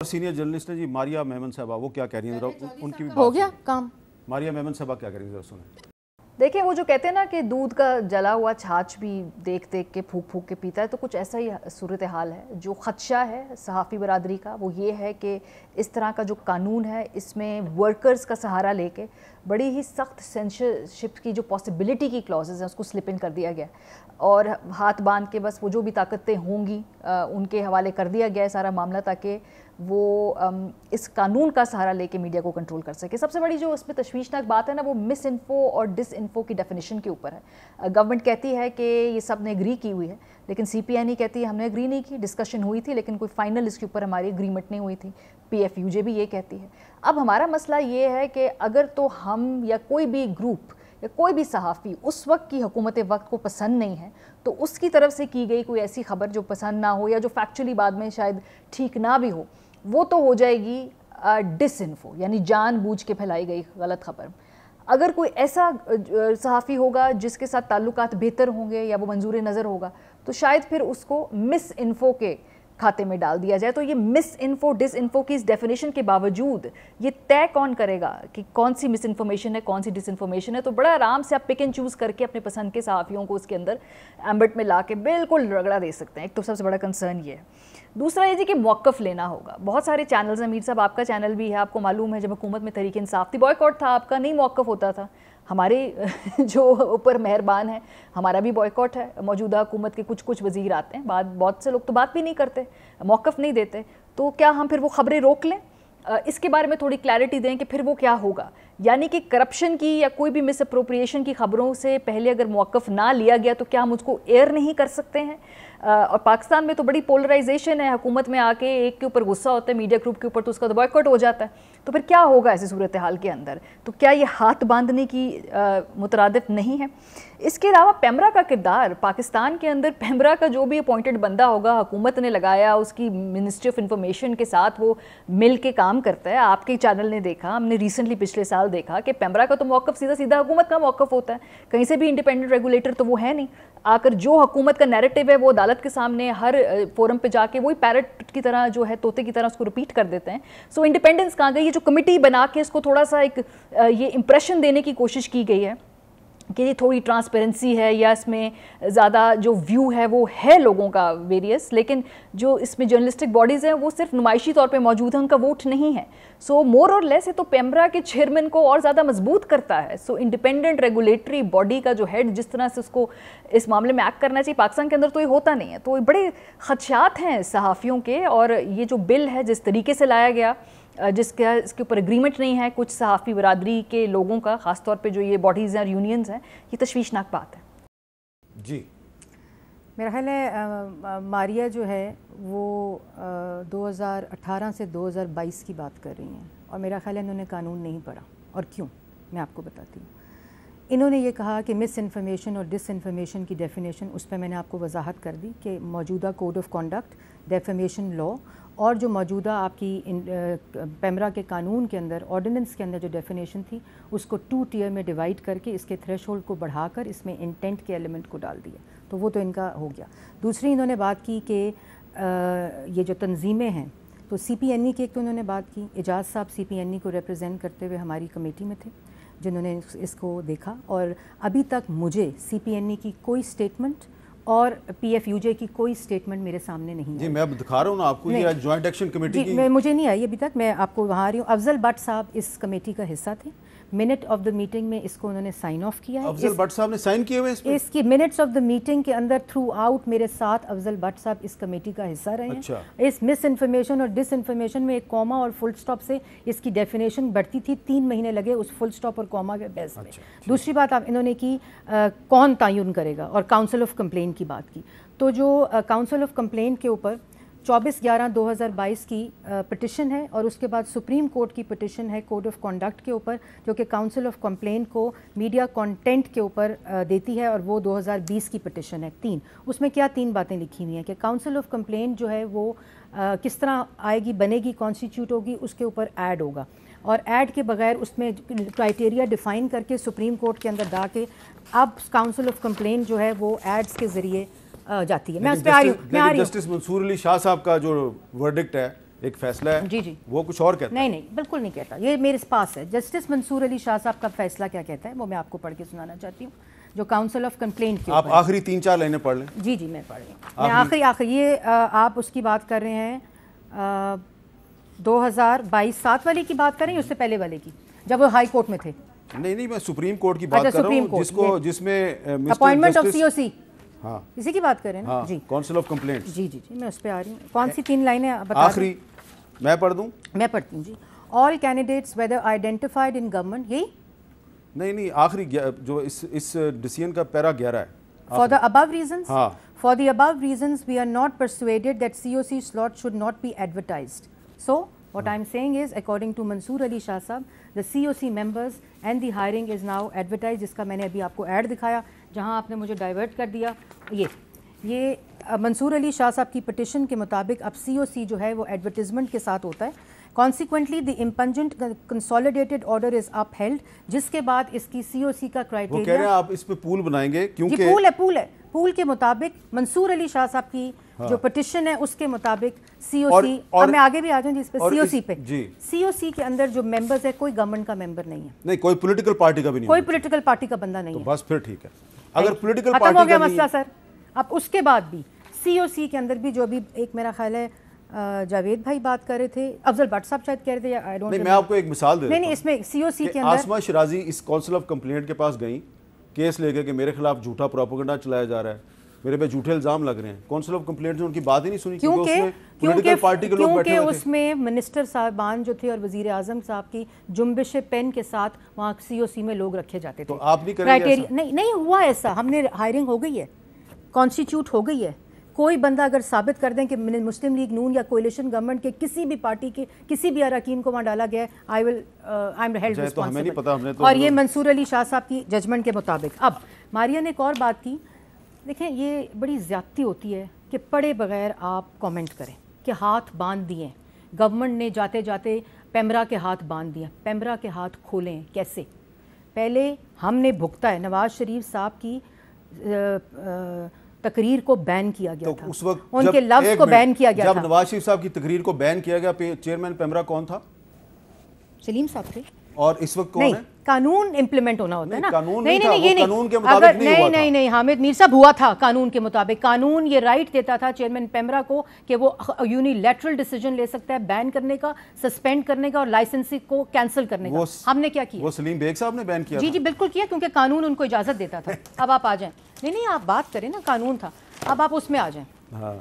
Senior journalist ہیں جی ماریہ میمن صاحبہ، وہ کیا کہہ رہی ہیں ان کی بھی ہو گیا کام. ماریہ میمن صاحبہ کیا کہہ رہی ہیں ذرا سنیں. دیکھیں وہ جو کہتے ہیں نا کہ دودھ کا جلا ہوا چھاچھ بھی دیکھ دیکھ کے پھونک پھونک کے پیتا ہے، تو کچھ ایسا ہی صورتحال ہے. جو خدشہ ہے صحافی برادری کا وہ یہ ہے کہ اس طرح کا جو قانون ہے اس میں ورکرز کا سہارا لے کے بڑی ہی سخت سینسرشپ کی جو پاسبلٹی کی کلوزز ہیں اس کو سلپ ان کر دیا گیا اور ہاتھ باندھ کے بس وہ جو بھی طاقتیں ہوں گی ان کے حوالے کر دیا گیا ہے سارا معاملہ، تاکہ وہ اس قانون کا سہارا لے کے میڈیا کو کنٹرول کر سکے. سب سے بڑی جو اس میں تشویشناک بات ہے نا وہ مس انفو اور ڈس انفو کی ڈیفینیشن کے اوپر ہے. گورنمنٹ کہتی ہے کہ یہ سب نے اگری کی ہوئی ہے، لیکن سی پی این ای کہتی ہے ہم نے اگری نہیں کی، ڈسکشن ہوئی تھی لیکن کوئی فائنل اس کے اوپر ہماری اگریمنٹ نہیں ہوئی تھی. پی ایف یو جے بھی یہ کہتی ہے. اب ہمارا مسئلہ یہ ہے کہ اگر تو ہم یا کوئی بھی گروپ یا کوئی بھی صحافی اس وقت کی حکومت وقت کو پسند نہیں ہے تو اس کی طرف سے کی گئی کوئی ایسی خبر جو پسند نہ ہو یا جو فیکچولی بعد میں شاید ٹھیک نہ بھی ہو، وہ تو ہو جائے گی ڈس انفو، یعنی جان بوجھ کے پھیلائی گئی غلط خبر. اگر کوئی ایسا صحافی ہوگا جس کے ساتھ تعلقات بہتر ہوں گے یا وہ منظور نظر ہوگا تو شاید پھر اس کو مس انفو کے کھاتے میں ڈال دیا جائے. تو یہ مس انفو ڈس انفو کی اس ڈیفینیشن کے باوجود یہ طے کون کرے گا کہ کون سی مس انفارمیشن ہے کون سی ڈس انفارمیشن ہے؟ تو بڑا آرام سے آپ پک اینڈ چوز کر کے اپنے پسند کے صحافیوں کو اس کے اندر ایمبٹ میں لا کے بالکل رگڑا دے سکتے ہیں. ایک تو سب سے بڑا کنسرن یہ ہے. دوسرا یہ جی کہ موقف لینا ہوگا. بہت سارے چینلز ہیں، میر صاحب آپ کا چینل بھی ہے، آپ کو معلوم ہے جب حکومت میں تحریک انصاف تھی بوائیکاٹ تھا آپ کا، نہیں موقف ہوتا تھا. ہمارے جو اوپر مہربان ہیں ہمارا بھی بوائیکاٹ ہے. موجودہ حکومت کے کچھ وزیر آتے ہیں، بہت سے لوگ تو بات بھی نہیں کرتے، موقف نہیں دیتے. تو کیا ہم پھر وہ خبریں روک لیں؟ اس کے بارے میں تھوڑی کلیئرٹی دیں کہ پھر وہ کیا ہوگا. یعنی کہ کرپشن کی یا کوئی بھی مس اپروپریشن کی خبروں سے پہلے اگر موقف نہ لیا گیا تو کیا ہم اس کو ایئر نہیں کر سکتے ہیں؟ اور پاکستان میں تو بڑی پولرائزیشن ہے، حکومت میں آ کے ایک کے اوپر غصہ ہوتا ہے میڈیا گروپ کے اوپر تو اس کا بوائیکاٹ ہو جاتا ہے. تو پھر کیا ہوگا ایسی صورتحال کے اندر؟ تو کیا یہ ہاتھ باندھنے کی مترادف نہیں ہے؟ اس کے علاوہ پیمرا کا کردار پاکستان کے اندر، پیمرا کا جو بھی اپوائنٹڈ بندہ ہوگا حکومت نے لگایا، اس کی منسٹری آف انفارمیشن کے ساتھ وہ مل کے کام کرتا ہے. آپ کے چینل نے دیکھا، ہم نے ریسنٹلی پچھلے سال دیکھا کہ پیمرا کا تو موقف سیدھا حکومت کا موقف ہوتا ہے، کہیں سے بھی انڈیپینڈنٹ ریگولیٹر تو وہ ہے نہیں. آ کر جو حکومت کا نیریٹو ہے وہ عدالت کے سامنے ہر فورم پہ جا کے وہی پیرٹ کی طرح جو ہے طوطے کی طرح اس کو رپیٹ کر دیتے ہیں. سو انڈیپینڈنس کہاں گئی؟ یہ جو کمیٹی بنا کے اس کو تھوڑا سا ایک یہ امپریشن دینے کی کوشش کی گئی ہے کہ یہ تھوڑی ٹرانسپیرنسی ہے یا اس میں زیادہ جو ویو ہے وہ ہے لوگوں کا ویریس، لیکن جو اس میں جرنلسٹک باڈیز ہیں وہ صرف نمائشی طور پہ موجود ہیں، ان کا ووٹ نہیں ہے. سو مور اور لیس ہے تو پیمرا کے چیئرمین کو اور زیادہ مضبوط کرتا ہے. سو انڈیپینڈنٹ ریگولیٹری باڈی کا جو ہیڈ جس طرح سے اس کو اس معاملے میں ایکٹ کرنا چاہیے، پاکستان کے اندر تو یہ ہوتا نہیں ہے. تو بڑے خدشات ہیں صحافیوں کے، اور یہ جو بل ہے جس طریقے سے لایا گیا اس کے اوپر اگریمنٹ نہیں ہے کچھ صحافی برادری کے لوگوں کا، خاص طور پہ جو یہ باڈیز ہیں اور یونینز ہیں، یہ تشویشناک بات ہے. جی میرا خیال ہے ماریہ جو ہے وہ 2018 سے 2022 کی بات کر رہی ہیں، اور میرا خیال ہے انہوں نے قانون نہیں پڑھا. اور کیوں میں آپ کو بتاتی ہوں. انہوں نے یہ کہا کہ مس انفارمیشن اور ڈس انفارمیشن کی ڈیفینیشن، اس پہ میں نے آپ کو وضاحت کر دی کہ موجودہ کوڈ آف کانڈکٹ، ڈیفیمیشن لا اور جو موجودہ آپ کی پیمرا کے قانون کے اندر، آرڈیننس کے اندر جو ڈیفینیشن تھی اس کو 2 ٹیئر میں ڈیوائڈ کر کے اس کے تھریش ہولڈ کو بڑھا کر اس میں انٹینٹ کے ایلیمنٹ کو ڈال دیا. تو وہ تو ان کا ہو گیا. دوسری انہوں نے بات کی کہ یہ جو تنظیمیں ہیں، تو سی پی این ای کی ایک تو انہوں نے بات کی. اعجاز صاحب سی پی این ای کو ریپرزینٹ کرتے ہوئے ہماری کمیٹی میں تھے جنہوں نے اس کو دیکھا، اور ابھی تک مجھے سی پی این ای کی کوئی سٹیٹمنٹ اور پی ایف یو جے کی کوئی سٹیٹمنٹ میرے سامنے نہیں ہے. جی میں اب دکھا رہا ہوں نا آپ کو، یہ جوائنٹ ایکشن کمیٹی کی مجھے نہیں آئی ابھی تک، میں آپ کو وہاں آ رہی ہوں. افضل بٹ صاحب اس کمیٹی کا حصہ تھے. منٹ آف دا میٹنگ میں اس کو انہوں نے سائن آف کیا ہے. افضل بٹ صاحب نے سائن کیے ہوئے اس کی منٹس آف دا میٹنگ کے اندر تھرو آؤٹ میرے ساتھ افضل بٹ صاحب اس کمیٹی کا حصہ رہے ہیں. اس مس انفارمیشن اور ڈس انفارمیشن میں ایک کوما اور فل سٹاپ سے اس کی ڈیفینیشن بڑھتی تھی. 3 مہینے لگے اس فل سٹاپ اور کوما کے بیس میں. دوسری بات انہوں نے کی کون تعین کرے گا، اور کاؤنسل آف کمپلین کی بات کی. تو جو کاؤنسل آف کمپلین کے اوپر 24/11/2022 کی پٹیشن ہے، اور اس کے بعد سپریم کورٹ کی پٹیشن ہے کوڈ آف کانڈکٹ کے اوپر، جو کہ کاؤنسل آف کمپلین کو میڈیا کنٹینٹ کے اوپر دیتی ہے، اور وہ 2020 کی پٹیشن ہے. 3 اس میں کیا 3 باتیں لکھی ہوئی ہیں کہ کاؤنسل آف کمپلین جو ہے وہ کس طرح آئے گی، بنے گی، کانسٹیٹیوٹ ہوگی، اس کے اوپر ایڈ ہوگا، اور ایڈ کے بغیر اس میں کرائٹیریا ڈیفائن کر کے سپریم کورٹ کے اندر ڈا کے اب کاؤنسل آف کمپلین جو ہے وہ ایڈز کے ذریعے جاتی ہے. میں اس پہ آ رہی ہوں. جسٹس منصور علی شاہ صاحب کا جو ورڈکٹ ہے ایک فیصلہ ہے جی جی وہ کچھ اور کہتا ہے. نہیں بالکل نہیں کہتا, یہ میرے پاس ہے. جسٹس منصور علی شاہ صاحب کا فیصلہ کیا کہتا ہے وہ میں آپ کو پڑھ کے سنانا چاہتی ہوں, جو کاؤنسل آف کمپلینٹ کی. آپ آخری 3-4 لائنیں پڑھ لیں. جی میں پڑھ رہی ہوں. میں آخری یہ آپ اس کی بات کر رہے ہیں 2022-7 والے کی بات کر رہے ہیں, اس سے پہلے والے کی جب وہ ہائی کورٹ میں تھے؟ نہیں میں سپریم کورٹ کی بات کر رہا ہوں, جس میں اپوائنٹمنٹ آف سی او سی, ہاں اسی کی بات کر رہے ہیں نا. جی کونسل آف کمپلینٹ. جی میں اس پہ آ رہی ہوں. کون سی 3 لائنیں بتا آخری میں پڑھ دوں؟ میں پڑھتی ہوں. جی all candidates whether identified in government, یہی نہیں آخری جو اس ڈیسیژن کا پیرا 11 ہے. For the above reasons, for the above reasons, we are not persuaded that COC slot should not be advertised. So, what I'm saying is, according to Mansoor Ali Shah Sahab, the COC members and the hiring is now advertised. جس کا میں نے ابھی آپ کو add دکھایا, جہاں آپ نے مجھے ڈائیورٹ کر دیا. یہ منصور علی شاہ صاحب کی پٹیشن کے مطابق اب COC جو ہے وہ ایڈورٹیزمنٹ کے ساتھ ہوتا ہے. Consequently, the impungent consolidated order is upheld, جس کے بعد اس کی COC کا کرائٹیریا. وہ کہہ رہے ہیں آپ اس پہ پول بنائیں گے کیونکہ پول ہے. پول کے مطابق منصور علی شاہ صاحب کی جو پٹیشن ہے اس کے مطابق COC, اور میں آگے بھی آ جاؤں جس پہ COC پہ. COC کے اندر جو ممبرز ہے کوئی گورنمنٹ کا ممبر نہیں ہے, نہیں کوئی پولیٹیکل پارٹی کا بھی نہیں, کوئی پولیٹیکل پارٹی کا بندہ نہیں ہے. بس پھر ٹھیک ہے. اگر پولیٹیکل ختم پارٹی ہو گیا مسئلہ سر. اب اس کے بعد بھی COC کے اندر بھی جو ابھی ایک میرا خیال ہے جاوید بھائی بات کر رہے تھے, افضل بٹ صاحب شاید کہہ رہے تھے, آئی ڈونٹ نو. میں آپ کو ایک مثال دے دیتا ہوں. نہیں اس میں COC کے اندر آسما شرازی اس کونسل آف کمپلینٹ کے پاس گئیں, کیس لے کے میرے خلاف جھوٹا پروپیگنڈا چلایا جا رہا ہے, میرے پہ جھوٹے الزام لگ رہے ہیں. کونسل آف کمپلینٹ نے ان کی بات ہی نہیں سنی, کیونکہ اس میں منسٹر صاحبان جو تھے اور وزیر اعظم صاحب کی جنبش پین کے ساتھ وہاں COC میں لوگ رکھے جاتے تھے. تو آپ نہیں کریں گے ایسا؟ نہیں ہوا ایسا. ہم نے ہائرنگ ہو گئی ہے, کانسٹیٹیوٹ ہو گئی ہے. کوئی بندہ اگر ثابت کر دیں کہ مسلم لیگ نون یا کولیشن گورنمنٹ کے کسی بھی پارٹی کے کسی بھی اراکین کو وہاں ڈالا گیا ہے, آئی ایم ہیلڈ ریسپانسبل. اور یہ منصور علی شاہ صاحب کی ججمنٹ کے مطابق. اب ماریا نے ایک اور بات کی, دیکھیں یہ بڑی زیادتی ہوتی ہے کہ پڑھے بغیر آپ کامنٹ کریں کہ ہاتھ باندھ دیے. گورنمنٹ نے جاتے جاتے پیمرا کے ہاتھ باندھ دیا. پیمرا کے ہاتھ کھولیں کیسے؟ پہلے ہم نے بھگتا ہے, نواز شریف صاحب کی تقریر کو بین کیا گیا تھا, اس وقت ان کے لفظ کو بین کیا گیا تھا. جب نواز شریف صاحب کی تقریر کو بین کیا گیا, چیئرمین پیمرا کون تھا؟ سلیم صاحب تھے. اور اس وقت کون ہے؟ قانون امپلیمنٹ ہونا ہوتا ہے نا. قانون کے مطابق نہیں حامد میر صاحب, ہوا تھا قانون کے مطابق. قانون یہ رائٹ دیتا تھا چیئرمین پیمرا کو کہ وہ یونیلیٹرل ڈیسیجن لے سکتا ہے بین کرنے کا, سسپینڈ کرنے کا اور لائسنسنگ کو کینسل کرنے کا. ہم نے کیا کیا؟ وہ سلیم بیگ صاحب نے بین کیا. جی بالکل کیا, کیونکہ قانون ان کو اجازت دیتا تھا. اب آپ آ جائیں. نہیں آپ بات کریں نا, قانون تھا, اب آپ اس میں آ جائیں.